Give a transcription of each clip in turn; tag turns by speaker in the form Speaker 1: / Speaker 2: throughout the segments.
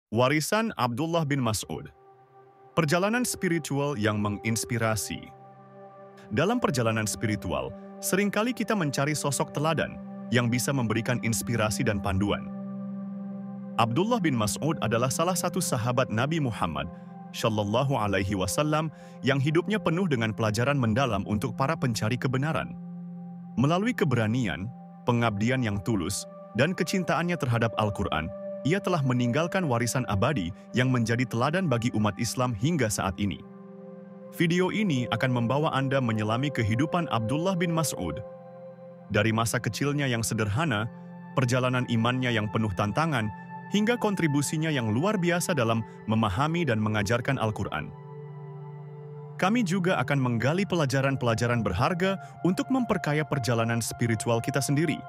Speaker 1: Warisan Abdullah bin Mas'ud. Perjalanan spiritual yang menginspirasi. Dalam perjalanan spiritual, seringkali kita mencari sosok teladan yang bisa memberikan inspirasi dan panduan. Abdullah bin Mas'ud adalah salah satu sahabat Nabi Muhammad Shallallahu Alaihi Wasallam yang hidupnya penuh dengan pelajaran mendalam untuk para pencari kebenaran. Melalui keberanian, pengabdian yang tulus, dan kecintaannya terhadap Al-Quran, ia telah meninggalkan warisan abadi yang menjadi teladan bagi umat Islam hingga saat ini. Video ini akan membawa Anda menyelami kehidupan Abdullah bin Mas'ud. Dari masa kecilnya yang sederhana, perjalanan imannya yang penuh tantangan, hingga kontribusinya yang luar biasa dalam memahami dan mengajarkan Al-Quran. Kami juga akan menggali pelajaran-pelajaran berharga untuk memperkaya perjalanan spiritual kita sendiri.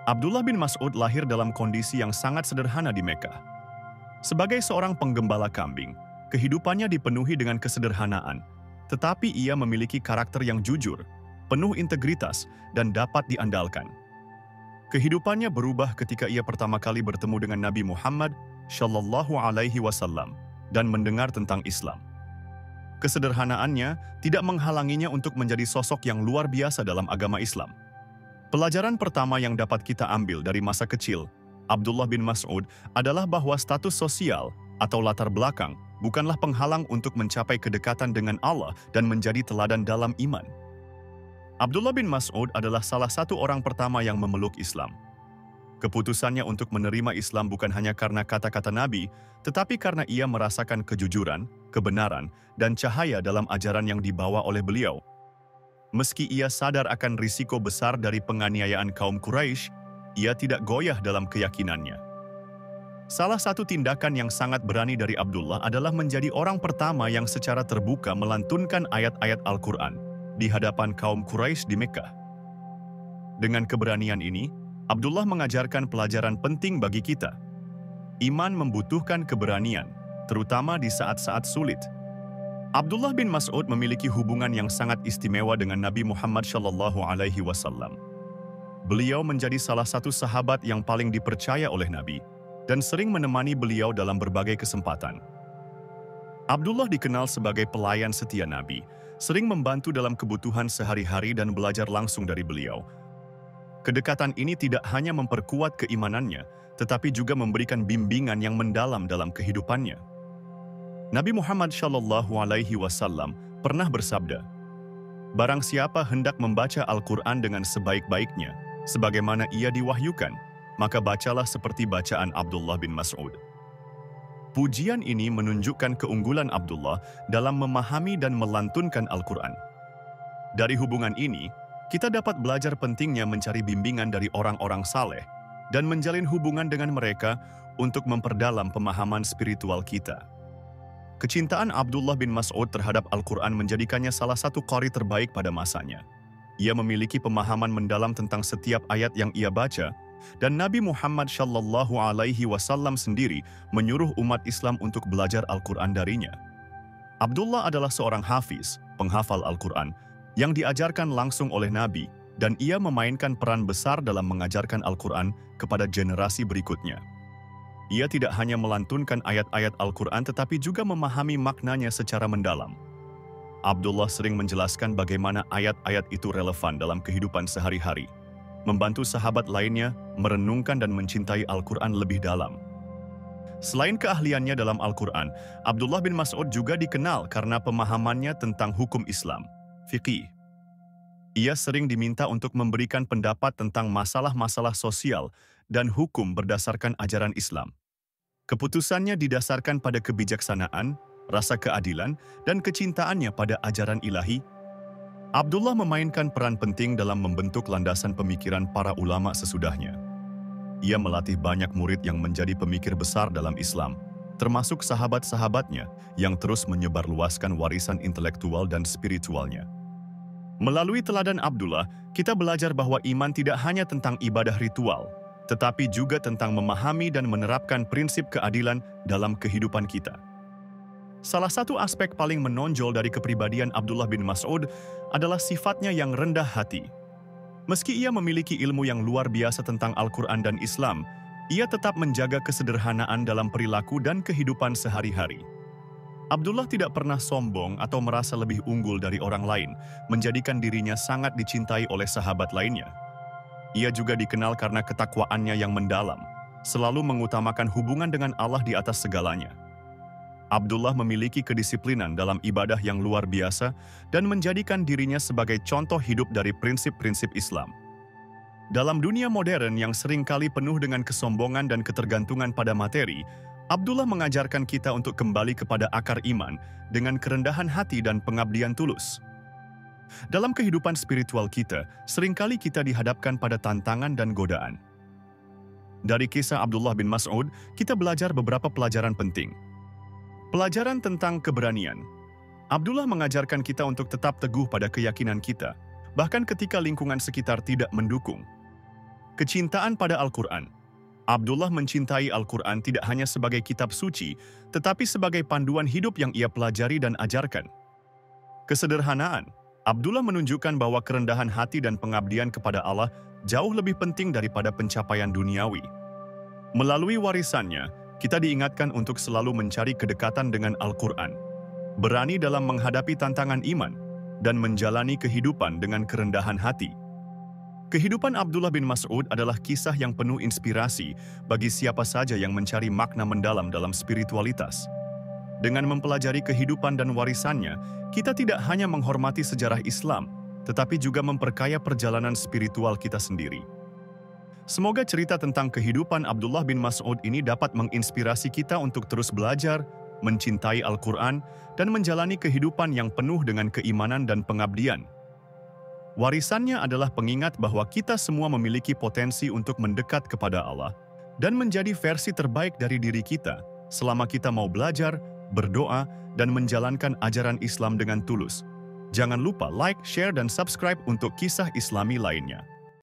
Speaker 1: Abdullah bin Mas'ud lahir dalam kondisi yang sangat sederhana di Mekah. Sebagai seorang penggembala kambing, kehidupannya dipenuhi dengan kesederhanaan, tetapi ia memiliki karakter yang jujur, penuh integritas, dan dapat diandalkan. Kehidupannya berubah ketika ia pertama kali bertemu dengan Nabi Muhammad Shallallahu Alaihi Wasallam dan mendengar tentang Islam. Kesederhanaannya tidak menghalanginya untuk menjadi sosok yang luar biasa dalam agama Islam. Pelajaran pertama yang dapat kita ambil dari masa kecil Abdullah bin Mas'ud adalah bahwa status sosial atau latar belakang bukanlah penghalang untuk mencapai kedekatan dengan Allah dan menjadi teladan dalam iman. Abdullah bin Mas'ud adalah salah satu orang pertama yang memeluk Islam. Keputusannya untuk menerima Islam bukan hanya karena kata-kata Nabi, tetapi karena ia merasakan kejujuran, kebenaran, dan cahaya dalam ajaran yang dibawa oleh beliau. Meski ia sadar akan risiko besar dari penganiayaan kaum Quraisy, ia tidak goyah dalam keyakinannya. Salah satu tindakan yang sangat berani dari Abdullah adalah menjadi orang pertama yang secara terbuka melantunkan ayat-ayat Al-Quran di hadapan kaum Quraisy di Mekah. Dengan keberanian ini, Abdullah mengajarkan pelajaran penting bagi kita. Iman membutuhkan keberanian, terutama di saat-saat sulit. Abdullah bin Mas'ud memiliki hubungan yang sangat istimewa dengan Nabi Muhammad Shallallahu Alaihi Wasallam. Beliau menjadi salah satu sahabat yang paling dipercaya oleh Nabi dan sering menemani beliau dalam berbagai kesempatan. Abdullah dikenal sebagai pelayan setia Nabi, sering membantu dalam kebutuhan sehari-hari dan belajar langsung dari beliau. Kedekatan ini tidak hanya memperkuat keimanannya, tetapi juga memberikan bimbingan yang mendalam dalam kehidupannya. Nabi Muhammad Shallallahu Alaihi Wasallam pernah bersabda, "Barang siapa hendak membaca Al-Quran dengan sebaik-baiknya, sebagaimana ia diwahyukan, maka bacalah seperti bacaan Abdullah bin Mas'ud." Pujian ini menunjukkan keunggulan Abdullah dalam memahami dan melantunkan Al-Quran. Dari hubungan ini, kita dapat belajar pentingnya mencari bimbingan dari orang-orang saleh dan menjalin hubungan dengan mereka untuk memperdalam pemahaman spiritual kita. Kecintaan Abdullah bin Mas'ud terhadap Al-Quran menjadikannya salah satu qari terbaik pada masanya. Ia memiliki pemahaman mendalam tentang setiap ayat yang ia baca, dan Nabi Muhammad Shallallahu Alaihi Wasallam sendiri menyuruh umat Islam untuk belajar Al-Quran darinya. Abdullah adalah seorang hafiz, penghafal Al-Quran, yang diajarkan langsung oleh Nabi, dan ia memainkan peran besar dalam mengajarkan Al-Quran kepada generasi berikutnya. Ia tidak hanya melantunkan ayat-ayat Al-Quran tetapi juga memahami maknanya secara mendalam. Abdullah sering menjelaskan bagaimana ayat-ayat itu relevan dalam kehidupan sehari-hari, membantu sahabat lainnya merenungkan dan mencintai Al-Quran lebih dalam. Selain keahliannya dalam Al-Quran, Abdullah bin Mas'ud juga dikenal karena pemahamannya tentang hukum Islam, fiqih. Ia sering diminta untuk memberikan pendapat tentang masalah-masalah sosial dan hukum berdasarkan ajaran Islam. Keputusannya didasarkan pada kebijaksanaan, rasa keadilan, dan kecintaannya pada ajaran ilahi. Abdullah memainkan peran penting dalam membentuk landasan pemikiran para ulama sesudahnya. Ia melatih banyak murid yang menjadi pemikir besar dalam Islam, termasuk sahabat-sahabatnya yang terus menyebarluaskan warisan intelektual dan spiritualnya. Melalui teladan Abdullah, kita belajar bahwa iman tidak hanya tentang ibadah ritual, tetapi juga tentang memahami dan menerapkan prinsip keadilan dalam kehidupan kita. Salah satu aspek paling menonjol dari kepribadian Abdullah bin Mas'ud adalah sifatnya yang rendah hati. Meski ia memiliki ilmu yang luar biasa tentang Al-Quran dan Islam, Ia tetap menjaga kesederhanaan dalam perilaku dan kehidupan sehari-hari. Abdullah tidak pernah sombong atau merasa lebih unggul dari orang lain, menjadikan dirinya sangat dicintai oleh sahabat lainnya. Ia juga dikenal karena ketakwaannya yang mendalam, selalu mengutamakan hubungan dengan Allah di atas segalanya. Abdullah memiliki kedisiplinan dalam ibadah yang luar biasa dan menjadikan dirinya sebagai contoh hidup dari prinsip-prinsip Islam. Dalam dunia modern yang seringkali penuh dengan kesombongan dan ketergantungan pada materi, Abdullah mengajarkan kita untuk kembali kepada akar iman dengan kerendahan hati dan pengabdian tulus. Dalam kehidupan spiritual kita, seringkali kita dihadapkan pada tantangan dan godaan. Dari kisah Abdullah bin Mas'ud, kita belajar beberapa pelajaran penting. Pelajaran tentang keberanian. Abdullah mengajarkan kita untuk tetap teguh pada keyakinan kita, bahkan ketika lingkungan sekitar tidak mendukung. Kecintaan pada Al-Quran. Abdullah mencintai Al-Quran tidak hanya sebagai kitab suci, tetapi sebagai panduan hidup yang ia pelajari dan ajarkan. Kesederhanaan. Abdullah menunjukkan bahwa kerendahan hati dan pengabdian kepada Allah jauh lebih penting daripada pencapaian duniawi. Melalui warisannya, kita diingatkan untuk selalu mencari kedekatan dengan Al-Quran, berani dalam menghadapi tantangan iman, dan menjalani kehidupan dengan kerendahan hati. Kehidupan Abdullah bin Mas'ud adalah kisah yang penuh inspirasi bagi siapa saja yang mencari makna mendalam dalam spiritualitas. Dengan mempelajari kehidupan dan warisannya, kita tidak hanya menghormati sejarah Islam, tetapi juga memperkaya perjalanan spiritual kita sendiri. Semoga cerita tentang kehidupan Abdullah bin Mas'ud ini dapat menginspirasi kita untuk terus belajar, mencintai Al-Quran, dan menjalani kehidupan yang penuh dengan keimanan dan pengabdian. Warisannya adalah pengingat bahwa kita semua memiliki potensi untuk mendekat kepada Allah dan menjadi versi terbaik dari diri kita selama kita mau belajar, berdoa, dan menjalankan ajaran Islam dengan tulus. Jangan lupa like, share, dan subscribe untuk kisah Islami lainnya.